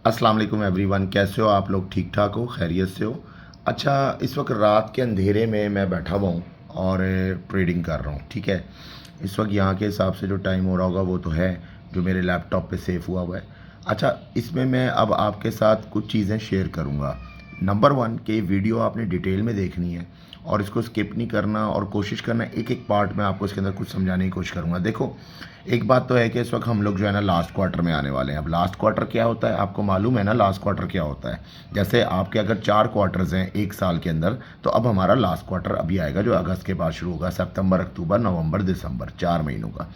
अस्सलाम वालेकुम एवरीवन, कैसे हो आप लोग? ठीक ठाक हो, खैरियत से हो? अच्छा, इस वक्त रात के अंधेरे में मैं बैठा हुआ हूँ और ट्रेडिंग कर रहा हूँ। ठीक है, इस वक्त यहाँ के हिसाब से जो टाइम हो रहा होगा वो तो है, जो मेरे लैपटॉप पे सेव हुआ हुआ है। अच्छा, इसमें मैं अब आपके साथ कुछ चीज़ें शेयर करूँगा। नंबर वन, कि वीडियो आपने डिटेल में देखनी है और इसको स्किप नहीं करना और कोशिश करना एक एक पार्ट में आपको इसके अंदर कुछ समझाने की कोशिश करूँगा। देखो, एक बात तो है कि इस वक्त हम लोग जो है ना लास्ट क्वार्टर में आने वाले हैं। अब लास्ट क्वार्टर क्या होता है आपको मालूम है ना? लास्ट क्वार्टर क्या होता है? जैसे आपके अगर 4 क्वार्टर्स हैं एक साल के अंदर, तो अब हमारा लास्ट क्वार्टर अभी आएगा जो अगस्त के बाद शुरू होगा, सितंबर, अक्टूबर, नवंबर, दिसंबर, 4 महीनों का।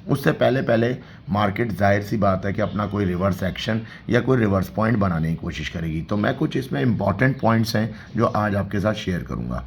उससे पहले पहले मार्केट ज़ाहिर सी बात है कि अपना कोई रिवर्स एक्शन या कोई रिवर्स पॉइंट बनाने की कोशिश करेगी। तो मैं कुछ इसमें इंपॉर्टेंट पॉइंट्स हैं जो आज आपके साथ शेयर करूँगा।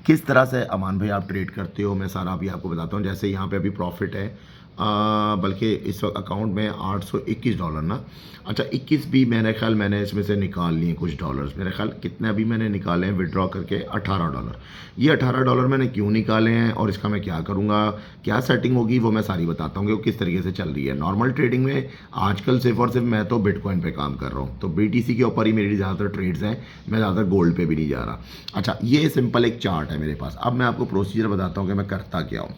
किस तरह से अमान भाई आप ट्रेड करते हो, मैं सारा अभी आपको बताता हूँ। जैसे यहाँ पे अभी प्रॉफिट है, बल्कि इस वक्त अकाउंट में $821 ना। अच्छा, 21 भी मेरे ख्याल मैंने इसमें से निकाल लिए कुछ डॉलर्स। मेरे ख्याल कितने अभी मैंने निकाले हैं विड्रॉ करके? $18। ये $18 मैंने क्यों निकाले हैं और इसका मैं क्या करूँगा, क्या सेटिंग होगी, वो मैं सारी बताता हूँ कि वो किस तरीके से चल रही है। नॉर्मल ट्रेडिंग में आजकल सिर्फ और सिर्फ मैं तो बिटकॉइन पे काम कर रहा हूँ, तो BTC के ऊपर ही मेरी ज़्यादातर ट्रेड्स हैं। मैं ज़्यादातर गोल्ड पे भी नहीं जा रहा। अच्छा, ये सिंपल एक चार्ट है मेरे पास। अब मैं आपको प्रोसीजर बताता हूँ कि मैं करता क्या हूँ।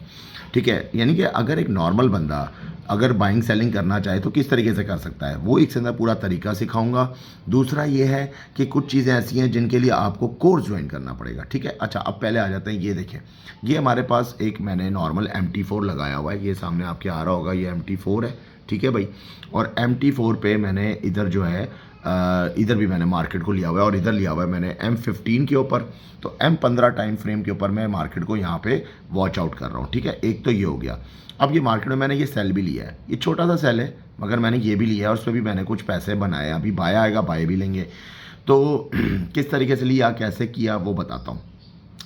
ठीक है, यानी कि अगर एक नॉर्मल बंदा अगर बाइंग सेलिंग करना चाहे तो किस तरीके से कर सकता है, वो एक से अंदर पूरा तरीका सिखाऊंगा। दूसरा ये है कि कुछ चीज़ें ऐसी हैं जिनके लिए आपको कोर्स ज्वाइन करना पड़ेगा। ठीक है, अच्छा अब पहले आ जाते हैं। ये देखें, ये हमारे पास एक मैंने नॉर्मल MT4 लगाया हुआ है, ये सामने आपके आ रहा होगा, ये MT4 है। ठीक है भाई, और MT4 पे मैंने इधर जो है इधर भी मैंने मार्केट को लिया हुआ है और इधर लिया हुआ है मैंने M15 के ऊपर। तो M15 टाइम फ्रेम के ऊपर मैं मार्केट को यहाँ पे वॉच आउट कर रहा हूँ। ठीक है, एक तो ये हो गया। अब ये मार्केट में मैंने ये सेल भी लिया है, ये छोटा सा सेल है मगर मैंने ये भी लिया है और उस पर भी मैंने कुछ पैसे बनाए। अभी बाय आएगा, बाय भी लेंगे। तो किस तरीके से लिया, कैसे किया, वो बताता हूँ।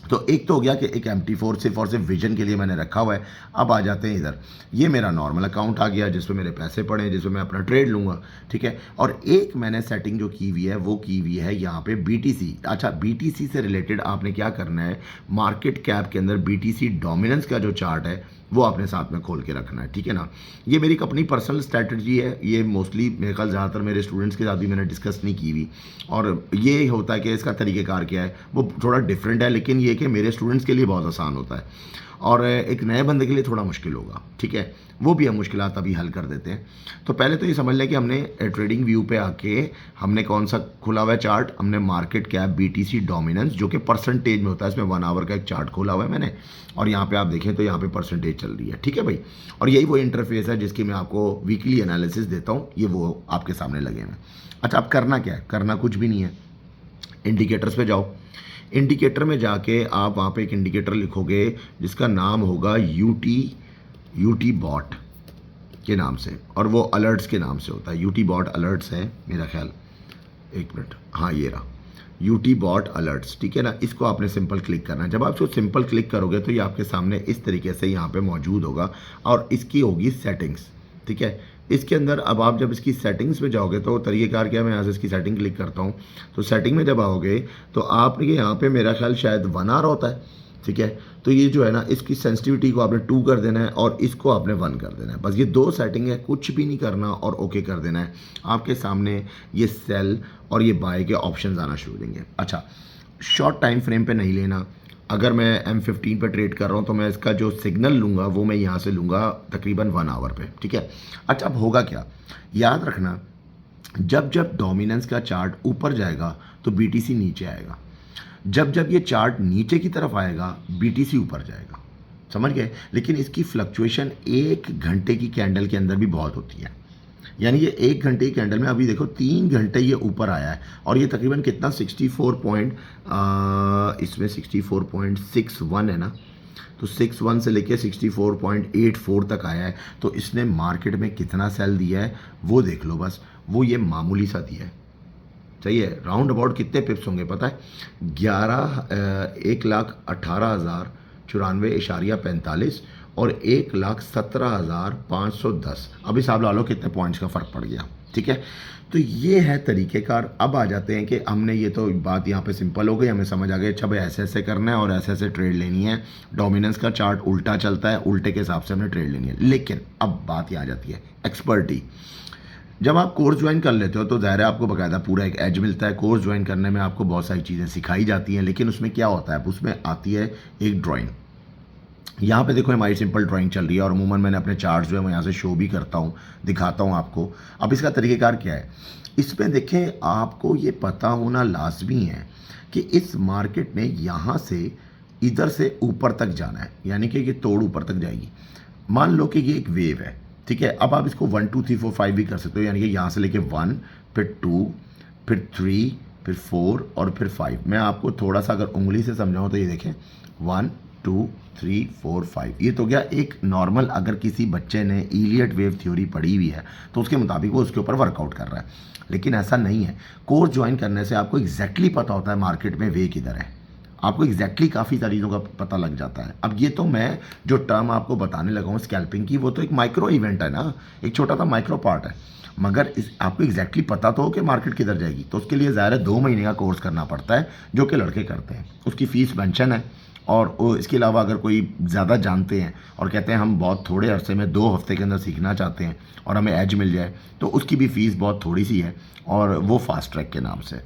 तो एक तो हो गया कि एक MT4 सिर्फ और सिर्फ विजन के लिए मैंने रखा हुआ है। अब आ जाते हैं इधर, ये मेरा नॉर्मल अकाउंट आ गया जिसमें मेरे पैसे पड़े हैं, जिसमें मैं अपना ट्रेड लूँगा। ठीक है, और एक मैंने सेटिंग जो की हुई है वो की हुई है यहाँ पे BTC। अच्छा, BTC से रिलेटेड आपने क्या करना है, मार्केट कैप के अंदर BTC डोमिनेंस का जो चार्ट है वो आपने साथ में खोल के रखना है। ठीक है ना, ये मेरी अपनी पर्सनल स्ट्रैटेजी है। ये मोस्टली मेरे ख्याल ज़्यादातर मेरे स्टूडेंट्स के साथ भी मैंने डिस्कस नहीं की हुई। और ये होता है कि इसका तरीक़ेकार क्या है, वो थोड़ा डिफरेंट है, लेकिन ये कि मेरे स्टूडेंट्स के लिए बहुत आसान होता है और एक नए बंदे के लिए थोड़ा मुश्किल होगा। ठीक है, वो भी हम मुश्किलात अभी हल कर देते हैं। तो पहले तो ये समझ लें कि हमने ट्रेडिंग व्यू पे आके हमने कौन सा खुला हुआ है चार्ट, हमने मार्केट कैप BTC डोमिनेंस जो कि परसेंटेज में होता है, इसमें 1 आवर का एक चार्ट खोला हुआ है मैंने और यहाँ पे आप देखें तो यहाँ पे परसेंटेज चल रही है। ठीक है भाई, और यही वो इंटरफेस है जिसकी मैं आपको वीकली एनालिसिस देता हूँ, ये वो आपके सामने लगे हैं। अच्छा, अब करना क्या है, करना कुछ भी नहीं है। इंडिकेटर्स पे जाओ, इंडिकेटर में जाके आप वहाँ पे एक इंडिकेटर लिखोगे जिसका नाम होगा यूटी बॉट के नाम से, और वो अलर्ट्स के नाम से होता है। यूटी बॉट अलर्ट्स है मेरा ख्याल, एक मिनट, हाँ ये रहा यूटी बॉट अलर्ट्स। ठीक है ना, इसको आपने सिंपल क्लिक करना है। जब आप इसको सिंपल क्लिक करोगे तो ये आपके सामने इस तरीके से यहाँ पे मौजूद होगा और इसकी होगी सेटिंग्स। ठीक है, इसके अंदर अब आप जब इसकी सेटिंग्स में जाओगे तो तरीक़ेकार क्या है, मैं यहाँ से इसकी सेटिंग क्लिक करता हूँ। तो सेटिंग में जब आओगे तो आपने यहाँ पे मेरा ख्याल शायद 1 आवर होता है। ठीक है, तो ये जो है ना, इसकी सेंसिटिविटी को आपने 2 कर देना है और इसको आपने 1 कर देना है। बस ये 2 सेटिंग है, कुछ भी नहीं करना और ओके कर देना है। आपके सामने ये सेल और ये बाय के ऑप्शंस आना शुरू हो जाएंगे। अच्छा, शॉर्ट टाइम फ्रेम पे नहीं लेना। अगर मैं M15 पर ट्रेड कर रहा हूँ तो मैं इसका जो सिग्नल लूँगा वो मैं यहाँ से लूँगा तकरीबन 1 आवर पे। ठीक है, अच्छा अब होगा क्या, याद रखना, जब जब डोमिनेंस का चार्ट ऊपर जाएगा तो BTC नीचे आएगा, जब जब ये चार्ट नीचे की तरफ आएगा BTC ऊपर जाएगा। समझ गए? लेकिन इसकी फ्लक्चुएशन 1 घंटे की कैंडल के अंदर भी बहुत होती है। यानी ये 1 घंटे की कैंडल में अभी देखो 3 घंटे ये ऊपर आया है और ये तकरीबन कितना 64 पॉइंट, इसमें 64.61 है ना, तो 61 से लेके 64.84 तक आया है। तो इसने मार्केट में कितना सेल दिया है वो देख लो, बस वो ये मामूली सा दिया है। सही है, राउंड अबाउट कितने पिप्स होंगे पता है, 1,18,94.45 और 1,17,510। अब हिसाब ला लो कितने पॉइंट्स का फ़र्क पड़ गया। ठीक है, तो ये है तरीक़ेकार। अब आ जाते हैं कि हमने ये तो बात यहाँ पे सिंपल हो गई, हमें समझ आ गया अच्छा भाई ऐसे ऐसे करना है और ऐसे ऐसे ट्रेड लेनी है। डोमिनेंस का चार्ट उल्टा चलता है, उल्टे के हिसाब से हमने ट्रेड लेनी है। लेकिन अब बात यहाँ आ जाती है एक्सपर्टी। जब आप कोर्स ज्वाइन कर लेते हो तो ज़ाहिर है आपको बाकायदा पूरा एक एज मिलता है। कोर्स ज्वाइन करने में आपको बहुत सारी चीज़ें सिखाई जाती हैं, लेकिन उसमें क्या होता है, उसमें आती है एक ड्राइंग। यहाँ पे देखो हमारी सिंपल ड्राइंग चल रही है और अमूमन मैंने अपने चार्ट्स जो है मैं यहाँ से शो भी करता हूँ, दिखाता हूँ आपको। अब इसका तरीक़ेकार क्या है, इसमें देखें आपको ये पता होना लाजमी है कि इस मार्केट ने यहाँ से इधर से ऊपर तक जाना है, यानी कि ये तोड़ ऊपर तक जाएगी। मान लो कि ये एक वेव है, ठीक है। अब आप इसको 1 2 3 4 5 भी कर सकते हो, यानी कि यहाँ से लेके 1 फिर 2 फिर 3 फिर 4 और फिर 5। मैं आपको थोड़ा सा अगर उंगली से समझाऊँ तो ये देखें 1 2 3 4 5, ये तो गया एक नॉर्मल। अगर किसी बच्चे ने इलियट वेव थ्योरी पढ़ी हुई है तो उसके मुताबिक वो उसके ऊपर वर्कआउट कर रहा है, लेकिन ऐसा नहीं है। कोर्स ज्वाइन करने से आपको एग्जैक्टली पता होता है मार्केट में वे किधर है, आपको एग्जैक्टली काफ़ी सारी चीज़ों का पता लग जाता है। अब ये तो मैं जो टर्म आपको बताने लगा हूँ स्कैल्पिंग की, वो तो एक माइक्रो इवेंट है ना, एक छोटा सा माइक्रो पार्ट है, मगर आपको एग्जैक्टली पता तो हो कि मार्केट किधर जाएगी। तो उसके लिए ज़ाहिर है 2 महीने का कोर्स करना पड़ता है, जो कि लड़के करते हैं। उसकी फ़ीस मेंशन है, और इसके अलावा अगर कोई ज़्यादा जानते हैं और कहते हैं हम बहुत थोड़े अरसे में 2 हफ्ते के अंदर सीखना चाहते हैं और हमें एज मिल जाए, तो उसकी भी फ़ीस बहुत थोड़ी सी है, और वो फास्ट ट्रैक के नाम से।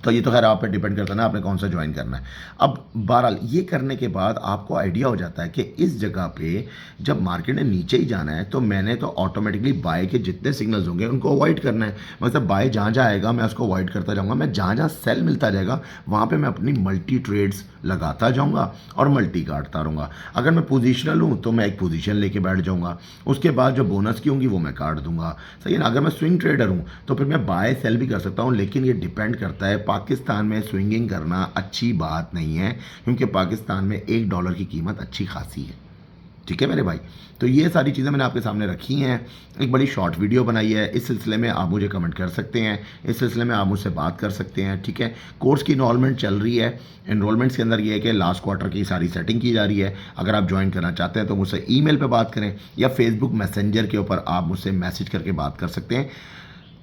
तो ये तो खैर आप पे डिपेंड करता है ना आपने कौन सा ज्वाइन करना है। अब बहरहाल ये करने के बाद आपको आइडिया हो जाता है कि इस जगह पे जब मार्केट ने नीचे ही जाना है तो मैंने तो ऑटोमेटिकली बाय के जितने सिग्नल्स होंगे उनको अवॉइड करना है। मतलब बाय जहाँ जहाँ आएगा मैं उसको अवॉइड करता जाऊँगा, मैं जहाँ जहाँ सेल मिलता जाएगा वहाँ पर मैं अपनी मल्टी ट्रेड्स लगाता जाऊँगा और मल्टी काटता रहूँगा। अगर मैं पोजिशनल हूँ तो मैं एक पोजीशन लेके बैठ जाऊँगा, उसके बाद जो बोनस की होंगी वो मैं काट दूंगा, सही है ना। अगर मैं स्विंग ट्रेडर हूँ तो फिर मैं बाय सेल भी कर सकता हूँ, लेकिन ये डिपेंड करता है। पाकिस्तान में स्विंगिंग करना अच्छी बात नहीं है, क्योंकि पाकिस्तान में $1 की कीमत अच्छी खासी है, ठीक है मेरे भाई। तो ये सारी चीज़ें मैंने आपके सामने रखी हैं, एक बड़ी शॉर्ट वीडियो बनाई है। इस सिलसिले में आप मुझे कमेंट कर सकते हैं, इस सिलसिले में आप मुझसे बात कर सकते हैं, ठीक है। कोर्स की इनरोलमेंट चल रही है, इनरोलमेंट्स के अंदर ये है कि लास्ट क्वार्टर की सारी सेटिंग की जा रही है। अगर आप ज्वाइन करना चाहते हैं तो मुझसे ईमेल पे बात करें या फेसबुक मैसेंजर के ऊपर आप मुझसे मैसेज करके बात कर सकते हैं।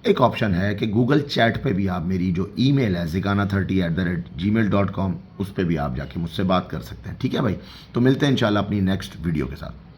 एक ऑप्शन है कि गूगल चैट पे भी आप मेरी जो ईमेल है zikana30@gmail.com, उस पर भी आप जाके मुझसे बात कर सकते हैं, ठीक है भाई। तो मिलते हैं इंशाल्लाह अपनी नेक्स्ट वीडियो के साथ।